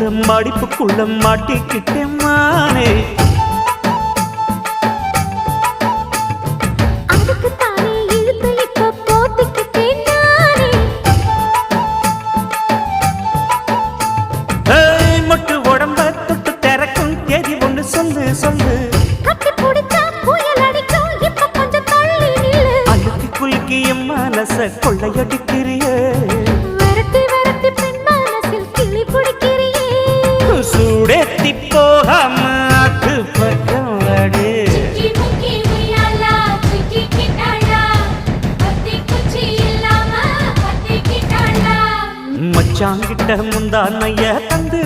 மடிப்புக்குள்ள மாட்டிக்கிட்டேன் மானே. மொட்டு உடம்ப தொட்டு திறக்கும் தேதி ஒண்ணு சொல்லு சொல்லு. அழுத்தி குலுக்கி என் மனச கொள்ளையடிக்கிறியே. சூடேத்தி போகாம அது பக்கம் வாடு. மச்சாங்கிட்ட முந்தானைய தந்து